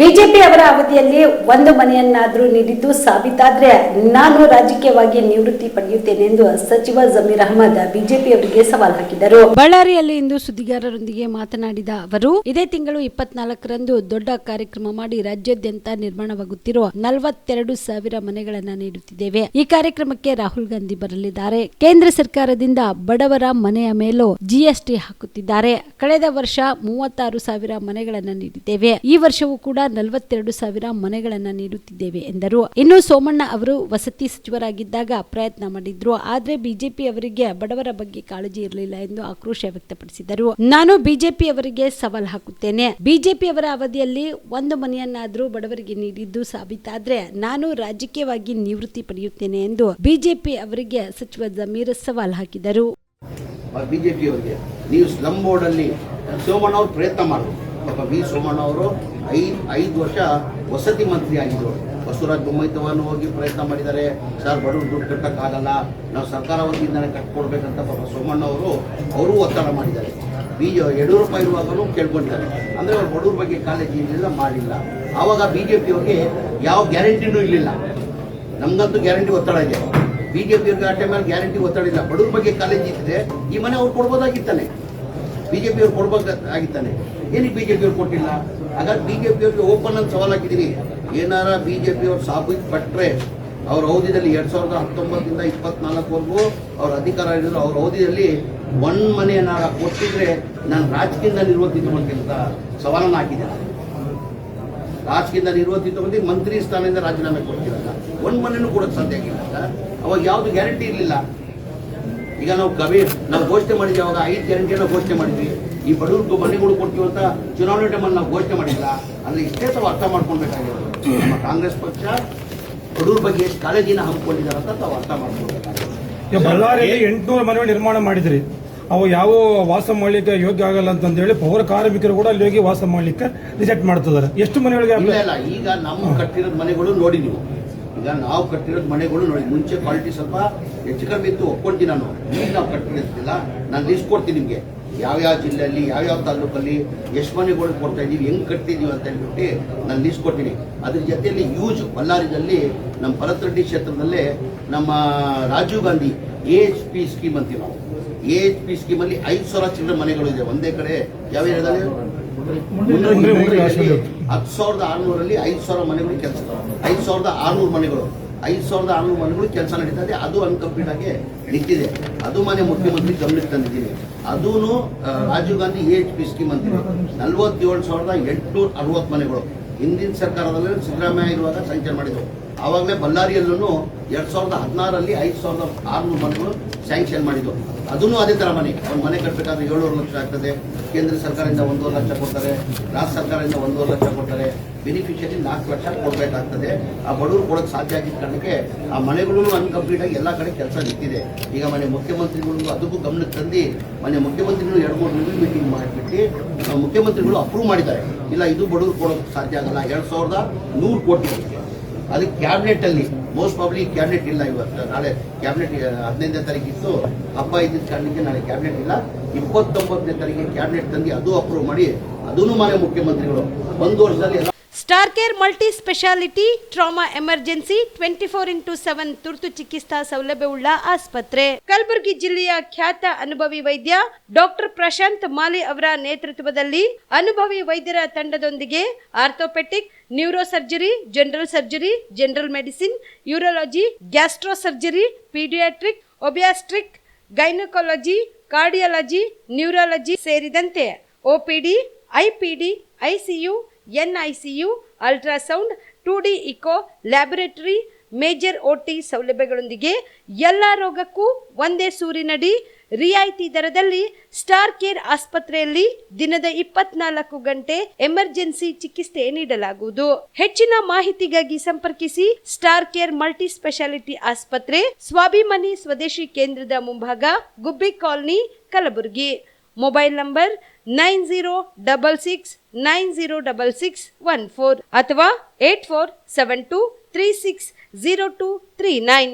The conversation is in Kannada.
ಬಿಜೆಪಿ ಅವರ ಅವಧಿಯಲ್ಲಿ ಒಂದು ಮನೆಯನ್ನಾದರೂ ನೀಡಿದ್ದು ಸಾಬೀತಾದ್ರೆ ನಾನು ರಾಜಕೀಯವಾಗಿ ನಿವೃತ್ತಿ ಪಡೆಯುತ್ತೇನೆ ಎಂದು ಸಚಿವ ಜಮೀರ್ ಅಹಮದ್ ಬಿಜೆಪಿ ಅವರಿಗೆ ಸವಾಲ್ ಹಾಕಿದರು. ಬಳ್ಳಾರಿಯಲ್ಲಿ ಇಂದು ಸುದ್ದಿಗಾರರೊಂದಿಗೆ ಮಾತನಾಡಿದ ಅವರು, ಇದೇ ತಿಂಗಳು 24ರಂದು ದೊಡ್ಡ ಕಾರ್ಯಕ್ರಮ ಮಾಡಿ ರಾಜ್ಯಾದ್ಯಂತ ನಿರ್ಮಾಣವಾಗುತ್ತಿರುವ 42,000 ಮನೆಗಳನ್ನ ನೀಡುತ್ತಿದ್ದೇವೆ. ಈ ಕಾರ್ಯಕ್ರಮಕ್ಕೆ ರಾಹುಲ್ ಗಾಂಧಿ ಬರಲಿದ್ದಾರೆ. ಕೇಂದ್ರ ಸರ್ಕಾರದಿಂದ ಬಡವರ ಮನೆಯ ಮೇಲೂ ಜಿಎಸ್ಟಿ ಹಾಕುತ್ತಿದ್ದಾರೆ. ಕಳೆದ ವರ್ಷ 36,000 ಮನೆಗಳನ್ನ ನೀಡಿದ್ದೇವೆ. ಈ ವರ್ಷವೂ ಕೂಡ 42,000 ಮನೆಗಳನ್ನ ನೀಡುತ್ತಿದ್ದೇವೆ ಎಂದರು. ಇನ್ನು ಸೋಮಣ್ಣ ಅವರು ವಸತಿ ಸಚಿವರಾಗಿದ್ದಾಗ ಪ್ರಯತ್ನ ಮಾಡಿದ್ರು. ಆದ್ರೆ ಬಿಜೆಪಿ ಅವರಿಗೆ ಬಡವರ ಬಗ್ಗೆ ಕಾಳಜಿ ಇರಲಿಲ್ಲ ಎಂದು ಆಕ್ರೋಶ ವ್ಯಕ್ತಪಡಿಸಿದರು. ನಾನು ಬಿಜೆಪಿ ಅವರಿಗೆ ಸವಾಲ್ ಹಾಕುತ್ತೇನೆ. ಬಿಜೆಪಿ ಅವರ ಅವಧಿಯಲ್ಲಿ ಒಂದು ಮನೆಯನ್ನಾದರೂ ಬಡವರಿಗೆ ನೀಡಿದ್ದು ಸಾಬೀತಾದ್ರೆ ನಾನು ರಾಜಕೀಯವಾಗಿ ನಿವೃತ್ತಿ ಪಡೆಯುತ್ತೇನೆ ಎಂದು ಬಿಜೆಪಿ ಅವರಿಗೆ ಸಚಿವ ಜಮೀರ್ ಸವಾಲ್ ಹಾಕಿದರು. ಬಿಜೆಪಿ ಅವರಿಗೆ ನೀವು ಸ್ಲಮ್ ಬೋರ್ಡ್ ಅಲ್ಲಿ ಸೋಮಣ್ಣ ಅವರು ಪ್ರಯತ್ನ ಮಾಡಿದ್ರು. ವಿ ಸೋಮಣ್ಣ ಅವರು 5 ವರ್ಷ ವಸತಿ ಮಂತ್ರಿ ಆಗಿದ್ರು. ಬಸವರಾಜ ಬೊಮ್ಮಾಯಿ ಹೋಗಿ ಪ್ರಯತ್ನ ಮಾಡಿದ್ದಾರೆ. ಸರ್ ಬಡವರು ದುಡ್ಡು ಕಟ್ಟಕ್ಕಾಗಲ್ಲ, ನಾವು ಸರ್ಕಾರ ವತಿಯಿಂದನೇ ಕಟ್ಕೊಡ್ಬೇಕಂತ ಸೋಮಣ್ಣ ಅವರು ಒತ್ತಡ ಮಾಡಿದ್ದಾರೆ. ಯಡಿಯೂರಪ್ಪ ಇರುವಾಗಲೂ ಕೇಳ್ಕೊಂಡಿದ್ದಾರೆ. ಅಂದರೆ ಅವ್ರು ಬಡವ್ರ ಬಗ್ಗೆ ಕಾಳಜಿ ಇರಲಿಲ್ಲ, ಮಾಡಿಲ್ಲ. ಆವಾಗ ಬಿಜೆಪಿ ಅವ್ರಿಗೆ ಯಾವ ಗ್ಯಾರಂಟಿನೂ ಇರಲಿಲ್ಲ. ನಮ್ಗಂತೂ ಗ್ಯಾರಂಟಿ ಒತ್ತಡ ಇದೆ. ಬಿಜೆಪಿ ಅವ್ರಿಗೆ ಆ ಟೈಮಲ್ಲಿ ಗ್ಯಾರಂಟಿ ಒತ್ತಡ ಇಲ್ಲ. ಬಡವ್ರ ಬಗ್ಗೆ ಕಾಳಜಿ ಇದ್ದರೆ ಈ ಮನೆ ಅವ್ರು ಕೊಡ್ಬೋದಾಗಿತ್ತಾನೆ, ಬಿಜೆಪಿ ಅವ್ರು ಕೊಡ್ಬೇಕಾಗಿತ್ತಾನೆ. ಏನಕ್ಕೆ ಬಿಜೆಪಿ ಅವ್ರು ಕೊಟ್ಟಿಲ್ಲ? ಹಾಗಾಗಿ ಬಿಜೆಪಿ ಅವ್ರಿಗೆ ಓಪನ್ ಅಂತ ಸವಾಲ್ ಹಾಕಿದ್ದೀನಿ. ಏನಾರ ಬಿಜೆಪಿ ಅವ್ರು ಸಾಬೀತು ಪಟ್ಟರೆ ಅವ್ರ ಅವಧಿಯಲ್ಲಿ 2019 ಇಂದ 24ವರೆಗೂ ಅವ್ರ ಅಧಿಕಾರ ಇರೋದು, ಅವ್ರ ಅವಧಿಯಲ್ಲಿ ಒಂದು ಮನೆಯನ್ನಾರ ಕೊಟ್ಟಿದ್ರೆ ನಾನು ರಾಜಕೀಯದಿಂದ ನಿರ್ವಹಿಸಿದ ಸವಾಲನ್ನು ಹಾಕಿದ್ದೇನೆ. ರಾಜಕೀಯದಿಂದ ನಿರ್ವಹಿಸಿದ ಮಂತ್ರಿ ಸ್ಥಾನದಿಂದ ರಾಜೀನಾಮೆ ಕೊಡ್ತಿರಲ್ಲ, ಒಂದು ಮನೆಯೂ ಕೊಡೋಕ್ಕೆ ಸಾಧ್ಯ ಆಗಿಲ್ಲ. ಅವಾಗ ಯಾವುದು ಗ್ಯಾರಂಟಿ ಇರಲಿಲ್ಲ. ಈಗ ನಾವು ಘೋಷಣೆ ಮಾಡಿದ್ವಿ. ಅವಾಗ 5 ಗ್ಯಾರಂಟಿಯನ್ನು ಘೋಷಣೆ ಮಾಡಿದ್ವಿ. ಈ ಬಡವ್ರಿಗೆ ಮನೆಗಳು ಕೊಡ್ತೀವಿ ಅಂತ ಚುನಾವಣೆ ಟೈಮಲ್ಲಿ ನಾವು ಘೋಷಣೆ ಮಾಡಿಲ್ಲ. ಅಂದರೆ ಇಷ್ಟೇ ತಾವು ಅರ್ಥ ಮಾಡ್ಕೊಳ್ಬೇಕಾಗಿರೋದು. ನಮ್ಮ ಕಾಂಗ್ರೆಸ್ ಪಕ್ಷ ಬಡವ್ರ ಬಗ್ಗೆ ಎಷ್ಟು ಕಾಳಜಿನ ಹಮ್ಮಿಕೊಂಡಿದ್ದಾರೆ ಅಂತ ತಾವು ಅರ್ಥ ಮಾಡ್ಕೊಳ್ಬೇಕಾಗಿದೆ. ಬಳ್ಳಾರಿಯಲ್ಲಿ 800 ಮನೆಗಳು ನಿರ್ಮಾಣ ಮಾಡಿದ್ರಿ. ಅವು ಯಾವ ವಾಸ ಮಾಡ್ಲಿಕ್ಕೆ ಯೋಗ್ಯ ಆಗಲ್ಲ ಅಂತಂದೇಳಿ ಪೌರ ಕಾರ್ಮಿಕರು ಕೂಡ ಅಲ್ಲಿ ಹೋಗಿ ವಾಸ ಮಾಡ್ಲಿಕ್ಕೆ ರಿಜೆಕ್ಟ್ ಮಾಡ್ತಿದ್ದಾರೆ. ಎಷ್ಟು ಮನೆಗಳಿಗೆ? ಇಲ್ಲ, ಈಗ ನಮ್ಮ ಕಟ್ಟಿರೋದ ಮನೆಗಳು ನೋಡಿ ನೀವು. ಈಗ ನಾವು ಕಟ್ಟಿರೋದು ಮನೆಗಳು ನೋಡಿ. ಮುಂಚೆ ಕ್ವಾಲಿಟಿ ಸ್ವಲ್ಪ ಹೆಚ್ಚು ಕಮ್ಮಿ ಇತ್ತು, ಒಪ್ಕೊಂತೀನಿ ನಾನು. ಈಗ ನಾವು ಕಟ್ಟಿರೋದಿಲ್ಲ. ನಾನು ಲಿಸ್ಟ್ ಕೊಡ್ತೀನಿ ನಿಮಗೆ, ಯಾವ್ಯಾವ ಜಿಲ್ಲೆಯಲ್ಲಿ ಯಾವ್ಯಾವ ತಾಲೂಕಲ್ಲಿ ಎಷ್ಟು ಮನೆಗಳು ಕೊಡ್ತಾ ಇದ್ದೀವಿ, ಹೆಂಗೆ ಕಟ್ತಿದ್ದೀವಿ ಅಂತ ಹೇಳ್ಬಿಟ್ಟು ನಾನು ಲಿಸ್ಟ್ ಕೊಡ್ತೀನಿ. ಅದ್ರ ಜೊತೆಯಲ್ಲಿ ಬಳ್ಳಾರಿಯಲ್ಲಿ ನಮ್ಮ ಭರತ್ ಕ್ಷೇತ್ರದಲ್ಲೇ ನಮ್ಮ ರಾಜೀವ್ ಗಾಂಧಿ AHP ಸ್ಕೀಮ್ ಅಂತೀವಿ ನಾವು. AHP ಸ್ಕೀಮಲ್ಲಿ 5,000 ಚಿಲ್ಲರೆ ಮನೆಗಳು ಇದೆ ಒಂದೇ ಕಡೆ. ಯಾವ ಏರಿಯಾದಲ್ಲಿ 10,600ರಲ್ಲಿ 5,000 ಮನೆಗಳು ಕೆಲಸ, 5,600 ಮನೆಗಳು 5,600 ಮನೆಗಳು ಕೆಲಸ ನಡೀತಾ ಇದೆ. ಅದು ಅನ್ಕಂಪ್ಲೀಟ್ ಆಗಿ ನಿಂತಿದೆ. ಅದು ಮನೆ ಮುಖ್ಯಮಂತ್ರಿ ಗಮನಕ್ಕೆ ತಂದಿದ್ದೀನಿ. ಅದೂ ರಾಜೀವ್ ಗಾಂಧಿ AHP ಸ್ಕೀಮ್ ಅಂತೀವಿ. 47,860 ಮನೆಗಳು ಹಿಂದಿನ ಸರ್ಕಾರದಲ್ಲಿ ಸಿದ್ದರಾಮಯ್ಯ ಇರುವಾಗ ಸ್ಯಾಂಕ್ಷನ್ ಮಾಡಿದ್ರು. ಆವಾಗಲೇ ಬಳ್ಳಾರಿಯಲ್ಲೂ 2016ರಲ್ಲಿ 5,600 ಮನೆಗಳು ಸ್ಯಾಂಕ್ಷನ್ ಮಾಡಿದ್ರು. ಅದೂ ಅದೇ ಥರ ಮನೆ. ಒಂದು ಮನೆ ಕಟ್ಟಬೇಕಾದ್ರೆ 700 ಲಕ್ಷ ಆಗ್ತದೆ. ಕೇಂದ್ರ ಸರ್ಕಾರದಿಂದ 1.5 ಲಕ್ಷ ಕೊಡ್ತಾರೆ, ರಾಜ್ಯ ಸರ್ಕಾರದಿಂದ 1.5 ಲಕ್ಷ ಕೊಡ್ತಾರೆ. ಬೆನಿಫಿಷಿಯರಿ 4 ಲಕ್ಷ ಕೊಡಬೇಕಾಗ್ತದೆ. ಆ ಬಡವರು ಕೊಡೋಕ್ಕೆ ಸಾಧ್ಯ ಆಗಿದ್ದ ಕಾರಣಕ್ಕೆ ಆ ಮನೆಗಳು ಅನ್ಕಂಪ್ಲೀಟ್ ಆಗಿ ಎಲ್ಲ ಕಡೆ ಕೆಲಸ ನಿಂತಿದೆ. ಈಗ ಮನೆ ಮುಖ್ಯಮಂತ್ರಿಗಳು ಅದಕ್ಕೂ ಗಮನಕ್ಕೆ ತಂದು ಮನೆ ಮುಖ್ಯಮಂತ್ರಿಗಳು 2-3 ರಿವ್ಯೂ ಮೀಟಿಂಗ್ ಮಾಡಿಬಿಟ್ಟು ಮುಖ್ಯಮಂತ್ರಿಗಳು ಅಪ್ರೂವ್ ಮಾಡಿದ್ದಾರೆ. ಇಲ್ಲ, ಇದು ಬಡವರು ಕೊಡೋಕ್ಕೆ ಸಾಧ್ಯ ಆಗಲ್ಲ. 2,100 ಕೋಟಿ ಅದಕ್ಕೆ ಕ್ಯಾಬಿನೆಟಲ್ಲಿ ಮೋಸ್ಟ್ ಪ್ರಾಬ್ಲಿ ಕ್ಯಾಬಿನೆಟ್ ಇಲ್ಲ. ಇವತ್ತು ನಾಳೆ ಕ್ಯಾಬಿನೆಟ್ 15ನೇ ತಾರೀಕು ಇತ್ತು, ಹಬ್ಬ ಇದ್ದಿದ್ದ ಕಾರಣಕ್ಕೆ ನಾಳೆ ಕ್ಯಾಬಿನೆಟ್ ಇಲ್ಲ. 29ನೇ ತಾರೀಕಿಗೆ ಕ್ಯಾಬಿನೆಟ್ ತಂದು ಅದು ಅಪ್ರೂವ್ ಮಾಡಿ ಅದೂ ಮನೆ ಮುಖ್ಯಮಂತ್ರಿಗಳು 1 ವರ್ಷದಲ್ಲಿ ಎಲ್ಲ. Star care multi speciality trauma emergency 24x7 ತುರ್ತು ಚಿಕಿತ್ಸಾ ಸೌಲಭ್ಯವುಳ್ಳ ಆಸ್ಪತ್ರೆ. ಕಲಬುರಗಿ ಜಿಲ್ಲೆಯ ಖ್ಯಾತ ಅನುಭವಿ ವೈದ್ಯ ಡಾಕ್ಟರ್ ಪ್ರಶಾಂತ್ ಮಾಲಿ ಅವರ ನೇತೃತ್ವದಲ್ಲಿ ಅನುಭವಿ ವೈದ್ಯರ ತಂಡದೊಂದಿಗೆ orthopaedic, neuro surgery, general surgery, general medicine, urology, gastro surgery, paediatric, obstetric, gynaecology, cardiology, neurology ಸೇರಿದಂತೆ OPD, IPD, ICU, NICU, ultrasound, 2D echo, laboratory, major OT ಸೌಲಭ್ಯಗಳೊಂದಿಗೆ ಎಲ್ಲ ರೋಗಕ್ಕೂ ಒಂದೇ ಸೂರಿನಡಿ ರಿಯಾಯಿತಿ ದರದಲ್ಲಿ ಸ್ಟಾರ್ ಕೇರ್ ಆಸ್ಪತ್ರೆಯಲ್ಲಿ ದಿನದ 24 ಗಂಟೆ ಎಮರ್ಜೆನ್ಸಿ ಚಿಕಿತ್ಸೆ ನೀಡಲಾಗುವುದು. ಹೆಚ್ಚಿನ ಮಾಹಿತಿಗಾಗಿ ಸಂಪರ್ಕಿಸಿ ಸ್ಟಾರ್ ಕೇರ್ ಮಲ್ಟಿ ಸ್ಪೆಷಾಲಿಟಿ ಆಸ್ಪತ್ರೆ, ಸ್ವಾಭಿಮಾನಿ ಸ್ವದೇಶಿ ಕೇಂದ್ರದ ಮುಂಭಾಗ, ಗುಬ್ಬಿ ಕಾಲನಿ, ಕಲಬುರಗಿ. ಮೊಬೈಲ್ ನಂಬರ್ 9066906614 ಅಥವಾ 8472360239.